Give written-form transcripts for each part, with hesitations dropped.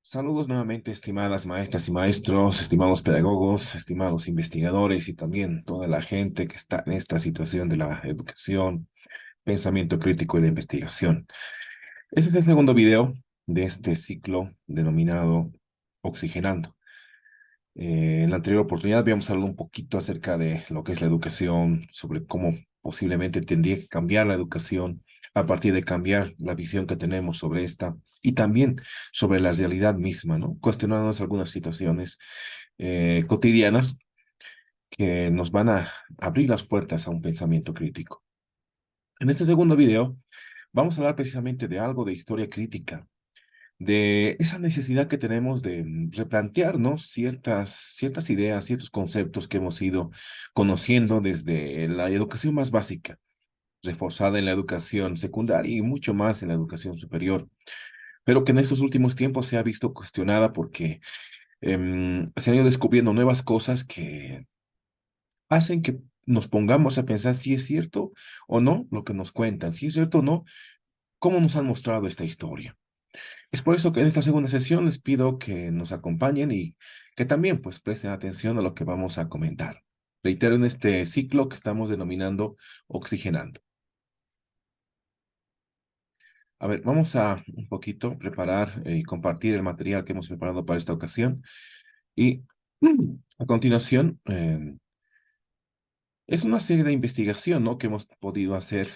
Saludos nuevamente, estimadas maestras y maestros, estimados pedagogos, estimados investigadores y también toda la gente que está en esta situación de la educación, pensamiento crítico y la investigación. Este es el segundo video de este ciclo denominado Oxigenando. En la anterior oportunidad habíamos hablado un poquito acerca de lo que es la educación, sobre cómo posiblemente tendría que cambiar la educación a partir de cambiar la visión que tenemos sobre esta y también sobre la realidad misma, ¿no? Cuestionarnos algunas situaciones cotidianas que nos van a abrir las puertas a un pensamiento crítico. En este segundo video vamos a hablar precisamente de algo de historia crítica, de esa necesidad que tenemos de replantearnos ciertas ideas, ciertos conceptos que hemos ido conociendo desde la educación más básica, reforzada en la educación secundaria y mucho más en la educación superior, pero que en estos últimos tiempos se ha visto cuestionada porque se han ido descubriendo nuevas cosas que hacen que nos pongamos a pensar si es cierto o no lo que nos cuentan, si es cierto o no, cómo nos han mostrado esta historia. Es por eso que en esta segunda sesión les pido que nos acompañen y que también pues presten atención a lo que vamos a comentar. Reitero en este ciclo que estamos denominando Oxigenando. A ver, vamos a un poquito preparar y compartir el material que hemos preparado para esta ocasión. Y a continuación, es una serie de investigación, ¿no? Que hemos podido hacer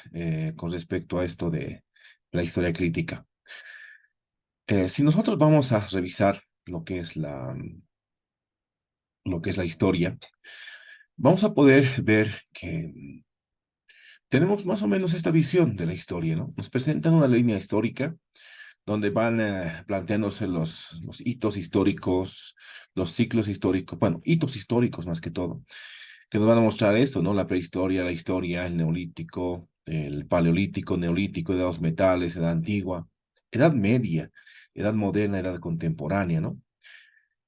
con respecto a esto de la historia crítica. Si nosotros vamos a revisar lo que es la historia, vamos a poder ver que tenemos más o menos esta visión de la historia, ¿no? Nos presentan una línea histórica donde van planteándose los hitos históricos, los ciclos históricos, bueno, hitos históricos más que todo, que nos van a mostrar esto, ¿no? La prehistoria, la historia, el neolítico, el paleolítico, neolítico, edad de los metales, edad antigua, edad media, edad moderna, edad contemporánea, ¿no?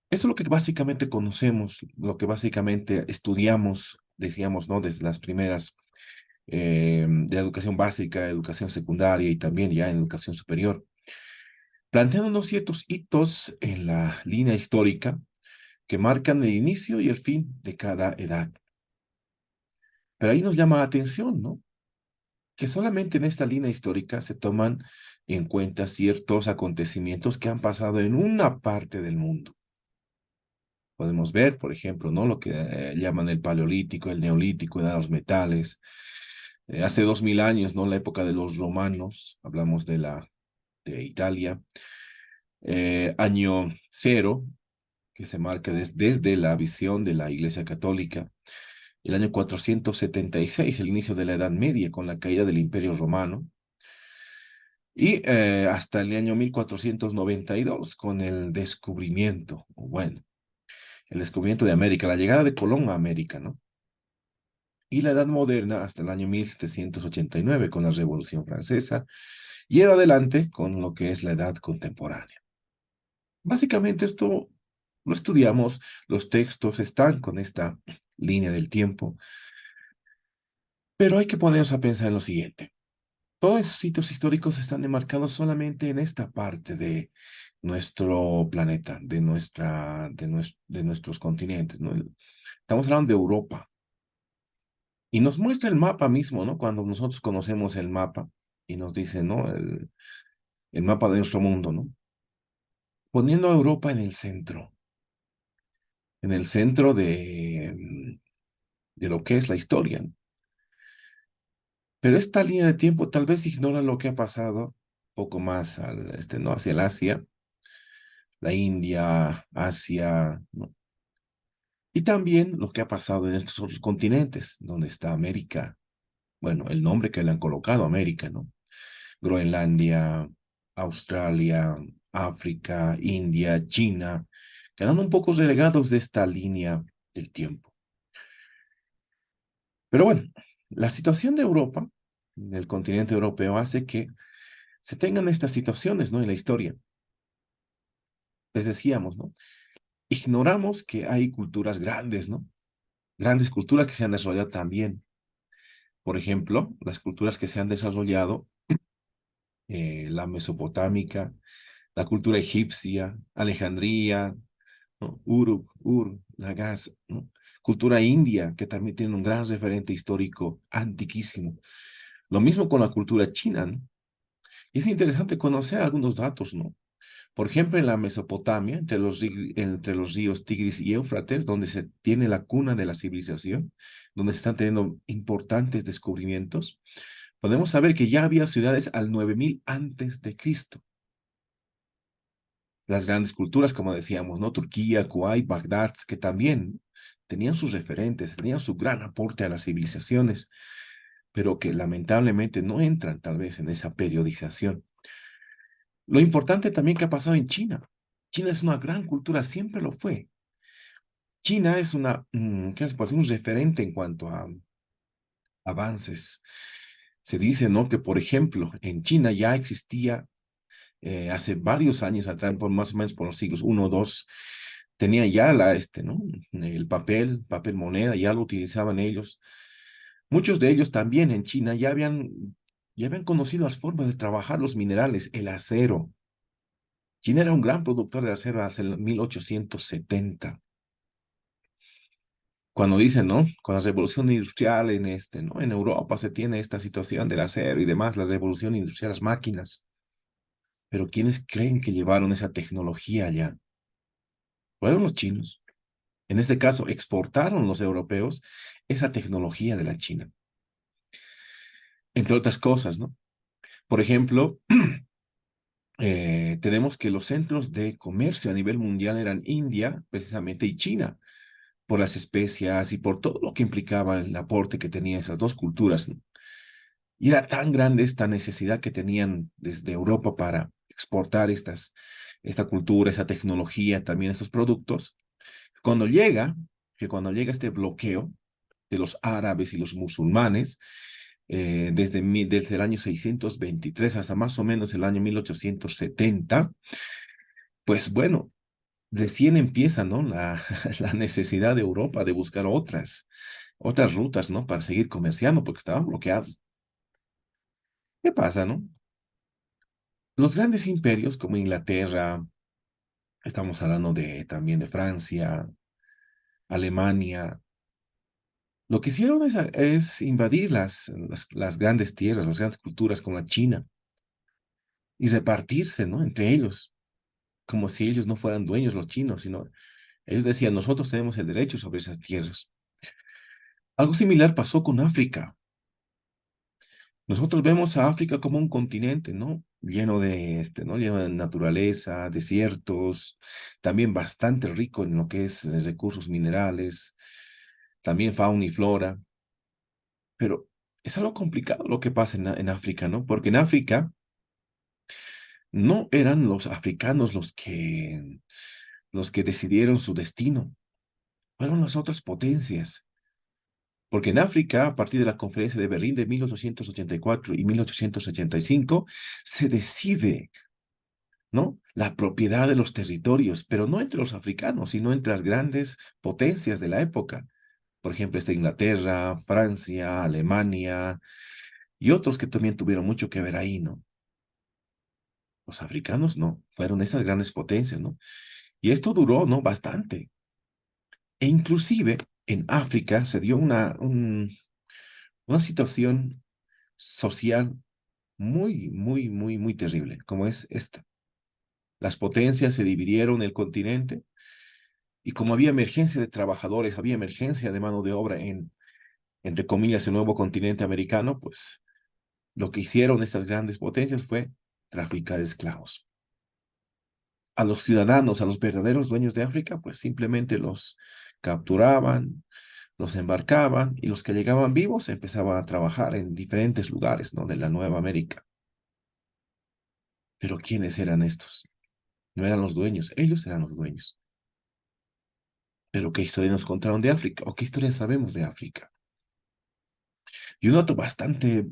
Eso es lo que básicamente conocemos, lo que básicamente estudiamos, decíamos, ¿no? Desde las primeras de educación básica, educación secundaria y también ya en educación superior, planteándonos ciertos hitos en la línea histórica que marcan el inicio y el fin de cada edad. Pero ahí nos llama la atención, ¿no? Que solamente en esta línea histórica se toman en cuenta ciertos acontecimientos que han pasado en una parte del mundo. Podemos ver, por ejemplo, ¿no? Lo que llaman el paleolítico, el neolítico, edad de los metales. Hace 2000 años, ¿no? La época de los romanos, hablamos de Italia. Año cero, que se marca desde la visión de la Iglesia Católica. El año 476, el inicio de la Edad Media, con la caída del Imperio Romano. Y hasta el año 1492, con el descubrimiento, o bueno, el descubrimiento de América, la llegada de Colón a América, ¿no? Y la Edad Moderna hasta el año 1789, con la Revolución Francesa, y en adelante con lo que es la Edad Contemporánea. Básicamente esto lo estudiamos, los textos están con esta línea del tiempo, pero hay que ponernos a pensar en lo siguiente. Todos esos sitios históricos están enmarcados solamente en esta parte de nuestro planeta, de nuestros continentes, ¿no? Estamos hablando de Europa y nos muestra el mapa mismo, ¿no? Cuando nosotros conocemos el mapa y nos dice, ¿no? El mapa de nuestro mundo, ¿no? Poniendo a Europa en el centro de lo que es la historia, ¿no? Pero esta línea de tiempo tal vez ignora lo que ha pasado poco más ¿no? Hacia el Asia, la India, Asia, ¿no? Y también lo que ha pasado en estos otros continentes, donde está América, bueno, el nombre que le han colocado América, ¿no? Groenlandia, Australia, África, India, China, quedando un poco relegados de esta línea del tiempo. Pero bueno, la situación de Europa, del continente europeo, hace que se tengan estas situaciones, ¿no? En la historia. Les decíamos, ¿no? Ignoramos que hay culturas grandes, ¿no? Grandes culturas que se han desarrollado también. Por ejemplo, las culturas que se han desarrollado, la mesopotámica, la cultura egipcia, Alejandría, ¿no? Uruk, Ur, Lagash, ¿no? Cultura india, que también tiene un gran referente histórico antiquísimo. Lo mismo con la cultura china, ¿no? Y es interesante conocer algunos datos, ¿no? Por ejemplo, en la Mesopotamia, entre los ríos Tigris y Éufrates, donde se tiene la cuna de la civilización, donde se están teniendo importantes descubrimientos, podemos saber que ya había ciudades al 9000 antes de Cristo. Las grandes culturas, como decíamos, ¿no? Turquía, Kuwait, Bagdad, que también tenían sus referentes, tenían su gran aporte a las civilizaciones, pero que lamentablemente no entran tal vez en esa periodización. Lo importante también que ha pasado en China. China es una gran cultura, siempre lo fue. China es ¿qué se puede decir? Un referente en cuanto a avances. Se dice, ¿no? Que, por ejemplo, en China ya existía hace varios años atrás, por más o menos por los siglos uno o dos, tenía ya ¿no? El papel moneda, ya lo utilizaban ellos. Muchos de ellos también en China ya habían conocido las formas de trabajar los minerales, el acero. China era un gran productor de acero hace el 1870. Cuando dicen, ¿no? Con la revolución industrial ¿no? En Europa se tiene esta situación del acero y demás, la revolución industrial, las máquinas. Pero ¿quiénes creen que llevaron esa tecnología allá? Fueron los chinos. En este caso, exportaron los europeos esa tecnología de la China, entre otras cosas, ¿no? Por ejemplo, tenemos que los centros de comercio a nivel mundial eran India, precisamente, y China, por las especias y por todo lo que implicaba el aporte que tenían esas dos culturas, ¿no? Y era tan grande esta necesidad que tenían desde Europa para exportar esta cultura, esa tecnología, también estos productos. Cuando llega, que cuando llega este bloqueo de los árabes y los musulmanes, desde el año 623 hasta más o menos el año 1870, pues bueno, recién empieza, ¿no? La necesidad de Europa de buscar otras rutas, ¿no? Para seguir comerciando, porque estaban bloqueados. ¿Qué pasa, no? Los grandes imperios como Inglaterra, estamos hablando también de Francia, Alemania, lo que hicieron es invadir las grandes tierras, las grandes culturas como la China y repartirse, ¿no? Entre ellos, como si ellos no fueran dueños, los chinos, sino ellos decían, nosotros tenemos el derecho sobre esas tierras. Algo similar pasó con África. Nosotros vemos a África como un continente, ¿no? ¿no? Lleno de naturaleza, desiertos, también bastante rico en lo que es recursos minerales, también fauna y flora, pero es algo complicado lo que pasa en África, ¿no? Porque en África no eran los africanos los que decidieron su destino, fueron las otras potencias. Porque en África, a partir de la Conferencia de Berlín de 1884 y 1885, se decide, ¿no? La propiedad de los territorios, pero no entre los africanos, sino entre las grandes potencias de la época. Por ejemplo, está Inglaterra, Francia, Alemania y otros que también tuvieron mucho que ver ahí, ¿no? Los africanos no, fueron esas grandes potencias, ¿no? Y esto duró, ¿no? Bastante. E inclusive en África se dio una situación social muy, muy, muy, muy terrible, como es esta. Las potencias se dividieron el continente y como había emergencia de trabajadores, había emergencia de mano de obra entre comillas, el nuevo continente americano, pues lo que hicieron estas grandes potencias fue traficar esclavos. A los ciudadanos, a los verdaderos dueños de África, pues simplemente los capturaban, los embarcaban y los que llegaban vivos empezaban a trabajar en diferentes lugares, ¿no? De la Nueva América. Pero ¿quiénes eran estos? No eran los dueños, ellos eran los dueños. Pero ¿qué historia nos contaron de África? ¿O qué historia sabemos de África? Y un dato bastante,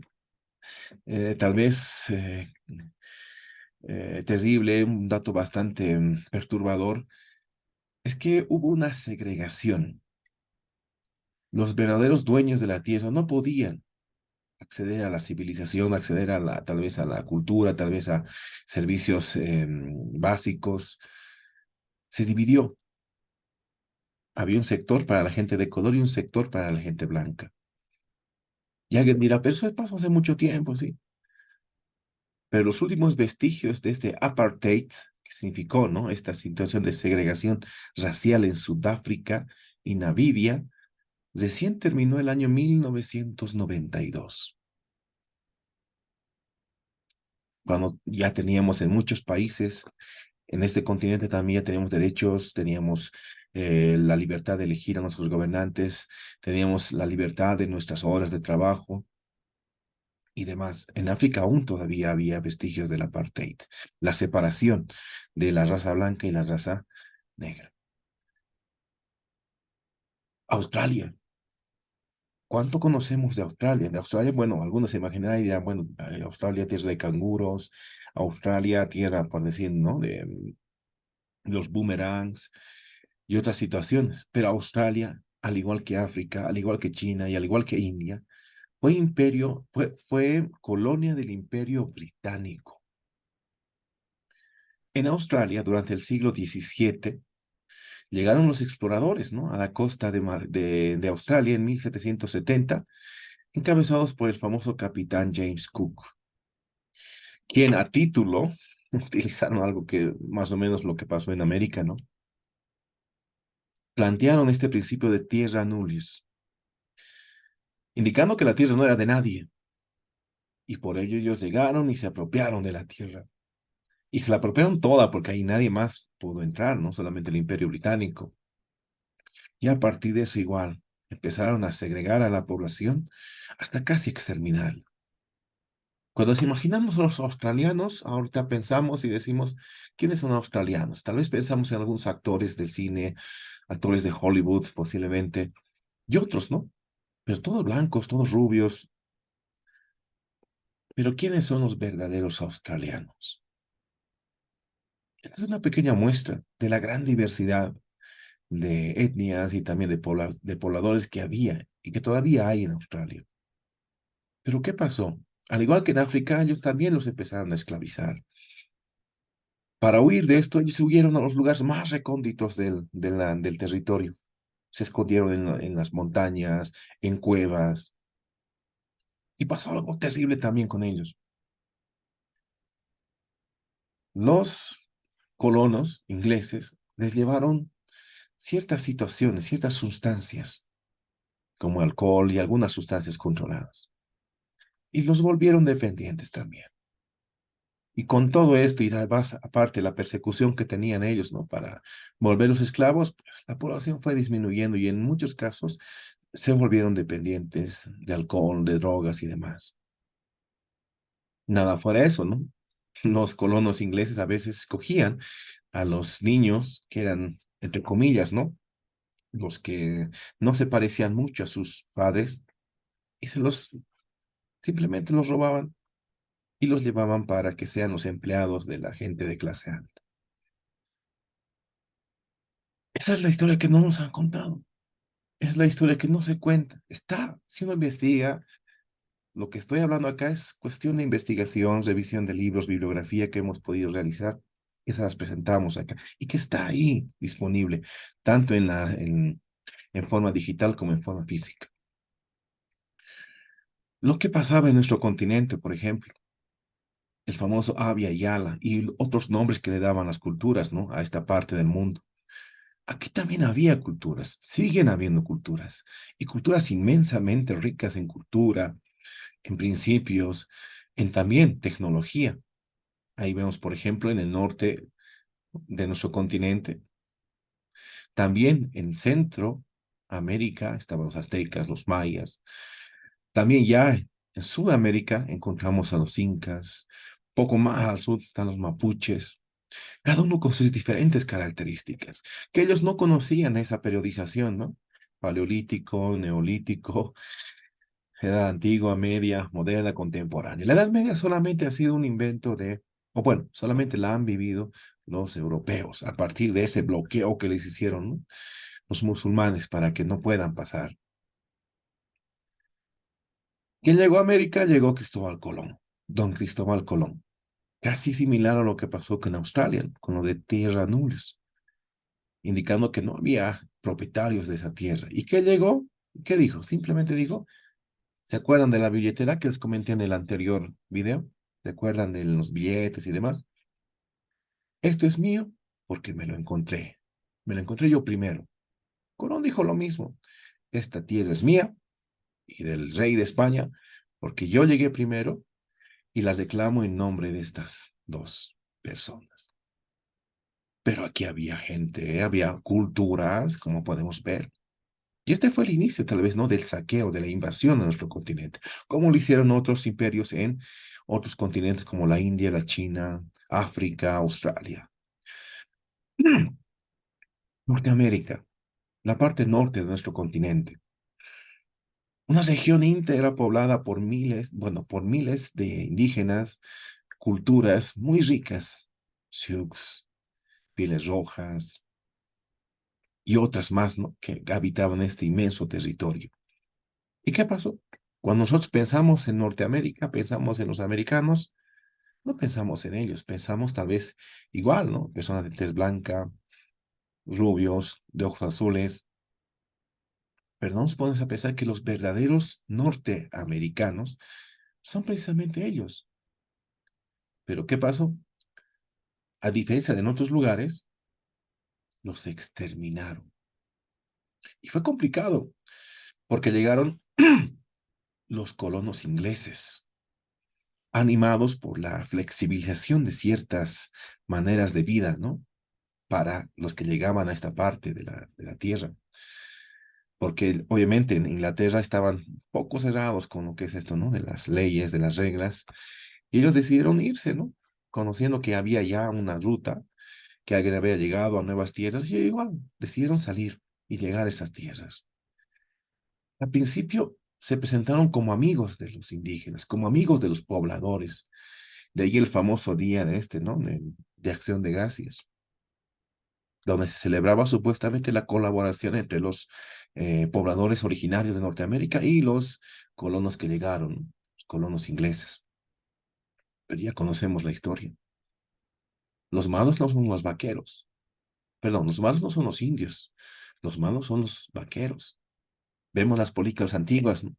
tal vez, terrible, un dato bastante perturbador, es que hubo una segregación. Los verdaderos dueños de la tierra no podían acceder a la civilización, acceder a tal vez a la cultura, tal vez a servicios básicos, se dividió. Había un sector para la gente de color y un sector para la gente blanca. Y alguien dirá, pero eso pasó hace mucho tiempo, sí. Pero los últimos vestigios de este apartheid, que significó, ¿no? Esta situación de segregación racial en Sudáfrica y Namibia, recién terminó el año 1992, cuando ya teníamos en muchos países, en este continente también ya teníamos derechos, teníamos la libertad de elegir a nuestros gobernantes, teníamos la libertad de nuestras horas de trabajo y demás. En África aún todavía había vestigios del apartheid, la separación de la raza blanca y la raza negra. Australia. ¿Cuánto conocemos de Australia? De Australia, bueno, algunos se imaginarán y dirán, bueno, Australia, tierra de canguros, Australia, tierra, por decir, ¿no? De los boomerangs y otras situaciones. Pero Australia, al igual que África, al igual que China y al igual que India, fue colonia del Imperio Británico. En Australia, durante el siglo XVII, llegaron los exploradores, ¿no? A la costa de Australia en 1770, encabezados por el famoso capitán James Cook, quien a título utilizaron algo que más o menos lo que pasó en América, ¿no? Plantearon este principio de terra nullius, indicando que la tierra no era de nadie, y por ello ellos llegaron y se apropiaron de la tierra. Y se la apropiaron toda porque ahí nadie más pudo entrar, no solamente el Imperio Británico. Y a partir de eso igual, empezaron a segregar a la población hasta casi exterminarla. Cuando nos imaginamos a los australianos, ahorita pensamos y decimos, ¿quiénes son australianos? Tal vez pensamos en algunos actores del cine, actores de Hollywood posiblemente, y otros, ¿no? Pero todos blancos, todos rubios. Pero ¿quiénes son los verdaderos australianos? Esta es una pequeña muestra de la gran diversidad de etnias y también de pobladores que había y que todavía hay en Australia. Pero ¿qué pasó? Al igual que en África, ellos también los empezaron a esclavizar. Para huir de esto, ellos huyeron a los lugares más recónditos del territorio. Se escondieron en las montañas, en cuevas, y pasó algo terrible también con ellos. Los colonos ingleses les llevaron ciertas situaciones, ciertas sustancias, como alcohol y algunas sustancias controladas, y los volvieron dependientes también. Y con todo esto, y además, aparte la persecución que tenían ellos, ¿no? Para volverlos esclavos, pues la población fue disminuyendo y en muchos casos se volvieron dependientes de alcohol, de drogas y demás. Nada fuera eso, ¿no? Los colonos ingleses a veces escogían a los niños que eran, entre comillas, ¿no? Los que no se parecían mucho a sus padres y simplemente los robaban y los llevaban para que sean los empleados de la gente de clase alta. Esa es la historia que no nos han contado. Es la historia que no se cuenta. Está, si uno investiga, lo que estoy hablando acá es cuestión de investigación, revisión de libros, bibliografía que hemos podido realizar. Esas las presentamos acá y que está ahí disponible, tanto en forma digital como en forma física. Lo que pasaba en nuestro continente, por ejemplo, el famoso Abya Yala y otros nombres que le daban las culturas, ¿no? A esta parte del mundo. Aquí también había culturas, siguen habiendo culturas, y culturas inmensamente ricas en cultura, en principios, en también tecnología. Ahí vemos, por ejemplo, en el norte de nuestro continente, también en Centro América estaban los aztecas, los mayas. También ya en Sudamérica encontramos a los incas, poco más al sur están los mapuches, cada uno con sus diferentes características, que ellos no conocían esa periodización, ¿no? Paleolítico, neolítico, edad antigua, media, moderna, contemporánea. La Edad Media solamente ha sido un invento o bueno, solamente la han vivido los europeos a partir de ese bloqueo que les hicieron, ¿no? Los musulmanes para que no puedan pasar. ¿Quién llegó a América? Llegó Cristóbal Colón, don Cristóbal Colón. Casi similar a lo que pasó con Australia, con lo de Tierra Nullius, indicando que no había propietarios de esa tierra. ¿Y qué llegó? ¿Qué dijo? Simplemente dijo, ¿se acuerdan de la billetera que les comenté en el anterior video? ¿Se acuerdan de los billetes y demás? Esto es mío porque me lo encontré. Me lo encontré yo primero. Colón dijo lo mismo. Esta tierra es mía y del rey de España porque yo llegué primero y las declamo en nombre de estas dos personas. Pero aquí había gente, había culturas, como podemos ver. Y este fue el inicio, tal vez, ¿no? Del saqueo, de la invasión de nuestro continente, como lo hicieron otros imperios en otros continentes como la India, la China, África, Australia. Norteamérica, la parte norte de nuestro continente. Una región íntegra poblada por miles, bueno, por miles de indígenas, culturas muy ricas, Sioux, pieles rojas y otras más, ¿no? Que habitaban este inmenso territorio. ¿Y qué pasó? Cuando nosotros pensamos en Norteamérica, pensamos en los americanos, no pensamos en ellos, pensamos tal vez igual, ¿no? Personas de tez blanca, rubios, de ojos azules, pero no nos ponemos a pensar que los verdaderos norteamericanos son precisamente ellos. Pero ¿qué pasó? A diferencia de en otros lugares, los exterminaron. Y fue complicado, porque llegaron los colonos ingleses, animados por la flexibilización de ciertas maneras de vida, ¿no? Para los que llegaban a esta parte de la tierra. Porque obviamente en Inglaterra estaban poco cerrados con lo que es esto, ¿no? De las leyes, de las reglas. Y ellos decidieron irse, ¿no? Conociendo que había ya una ruta, que alguien había llegado a nuevas tierras, y igual decidieron salir y llegar a esas tierras. Al principio se presentaron como amigos de los indígenas, como amigos de los pobladores. De ahí el famoso día de este, ¿no? De Acción de Gracias, donde se celebraba supuestamente la colaboración entre los pobladores originarios de Norteamérica y los colonos que llegaron, los colonos ingleses. Pero ya conocemos la historia. Los malos no son los vaqueros. Perdón, los malos no son los indios. Los malos son los vaqueros. Vemos las películas antiguas, ¿no?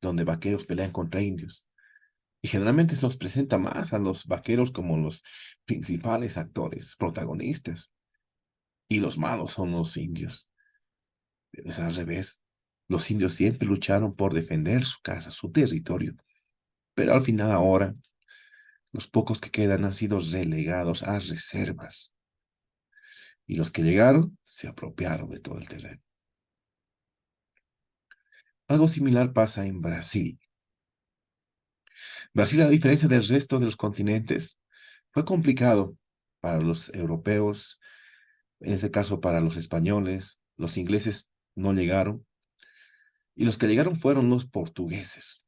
Donde vaqueros pelean contra indios. Y generalmente se los presenta más a los vaqueros como los principales actores, protagonistas. Y los malos son los indios. Pero es al revés. Los indios siempre lucharon por defender su casa, su territorio. Pero al final ahora, los pocos que quedan han sido relegados a reservas. Y los que llegaron se apropiaron de todo el terreno. Algo similar pasa en Brasil. Brasil, a diferencia del resto de los continentes, fue complicado para los europeos, en este caso para los españoles. Los ingleses no llegaron. Y los que llegaron fueron los portugueses.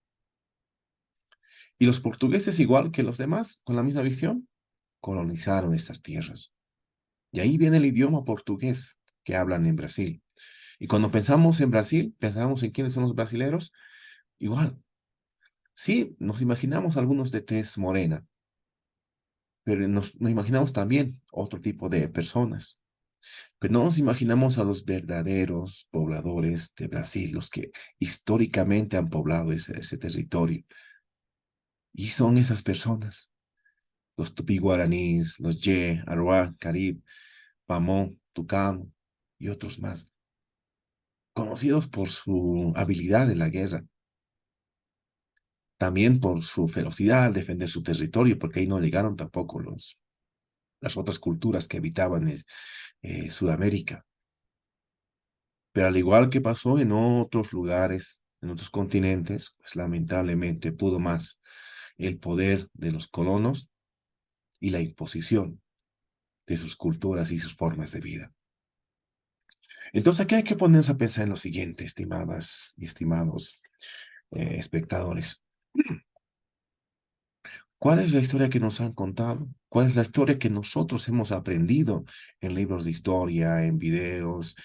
Y los portugueses, igual que los demás, con la misma visión, colonizaron estas tierras. Y ahí viene el idioma portugués que hablan en Brasil. Y cuando pensamos en Brasil, pensamos en quiénes son los brasileros, igual. Sí, nos imaginamos algunos de tez morena, pero nos imaginamos también otro tipo de personas. Pero no nos imaginamos a los verdaderos pobladores de Brasil, los que históricamente han poblado ese territorio. Y son esas personas, los tupí guaraníes, los Ye, Aruá, Carib, Pamón, Tucano y otros más, conocidos por su habilidad en la guerra, también por su ferocidad al defender su territorio, porque ahí no llegaron tampoco las otras culturas que habitaban Sudamérica. Pero al igual que pasó en otros lugares, en otros continentes, pues lamentablemente pudo más el poder de los colonos y la imposición de sus culturas y sus formas de vida. Entonces aquí hay que ponernos a pensar en lo siguiente, estimadas y estimados espectadores. ¿Cuál es la historia que nos han contado? ¿Cuál es la historia que nosotros hemos aprendido en libros de historia, en videos,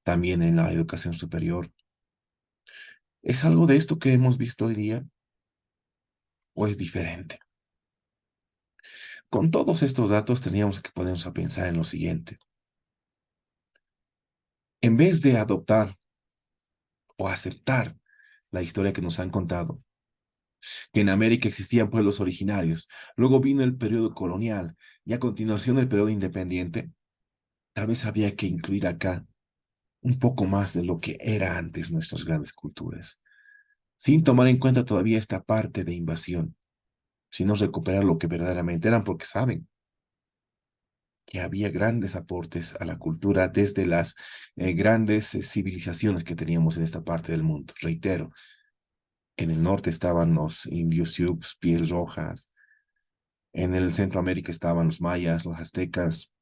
también en la educación superior? ¿Es algo de esto que hemos visto hoy día o es diferente? Con todos estos datos teníamos que ponernos a pensar en lo siguiente. En vez de adoptar o aceptar la historia que nos han contado, que en América existían pueblos originarios, luego vino el periodo colonial y a continuación el periodo independiente, tal vez había que incluir acá un poco más de lo que era antes nuestras grandes culturas, sin tomar en cuenta todavía esta parte de invasión, sino recuperar lo que verdaderamente eran, porque saben que había grandes aportes a la cultura desde las grandes civilizaciones que teníamos en esta parte del mundo. Reitero, en el norte estaban los indios Sioux, piel rojas, en el Centroamérica estaban los mayas, los aztecas,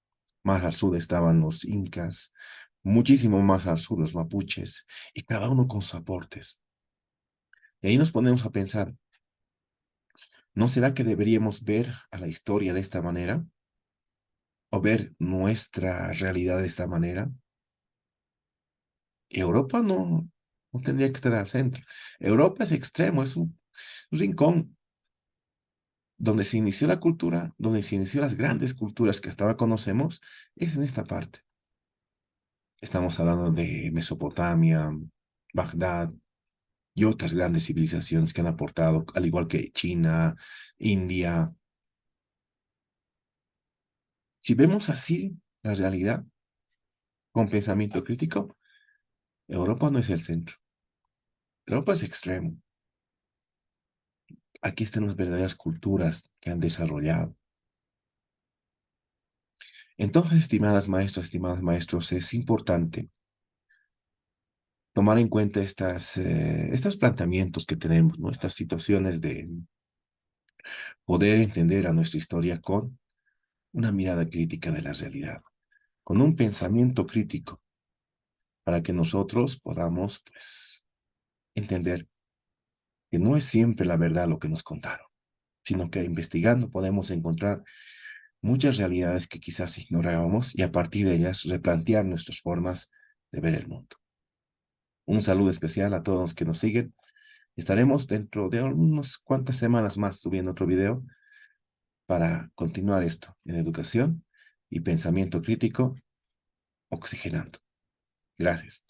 más al sur estaban los incas, muchísimo más al sur los mapuches, y cada uno con sus aportes. Y ahí nos ponemos a pensar, ¿no será que deberíamos ver a la historia de esta manera? ¿O ver nuestra realidad de esta manera? Europa no tendría que estar al centro. Europa es extremo, es un rincón donde se inició la cultura, donde se inició las grandes culturas que hasta ahora conocemos, es en esta parte. Estamos hablando de Mesopotamia, Bagdad y otras grandes civilizaciones que han aportado, al igual que China, India. Si vemos así la realidad con pensamiento crítico, Europa no es el centro. Europa es extremo. Aquí están las verdaderas culturas que han desarrollado. Entonces, estimadas maestras, estimados maestros, es importante tomar en cuenta estos planteamientos que tenemos, ¿no? Estas situaciones de poder entender a nuestra historia con una mirada crítica de la realidad, con un pensamiento crítico, para que nosotros podamos, pues, entender que no es siempre la verdad lo que nos contaron, sino que investigando podemos encontrar muchas realidades que quizás ignorábamos y a partir de ellas replantear nuestras formas de ver el mundo. Un saludo especial a todos los que nos siguen. Estaremos dentro de unas cuantas semanas más subiendo otro video para continuar esto en educación y pensamiento crítico, oxigenando. Gracias.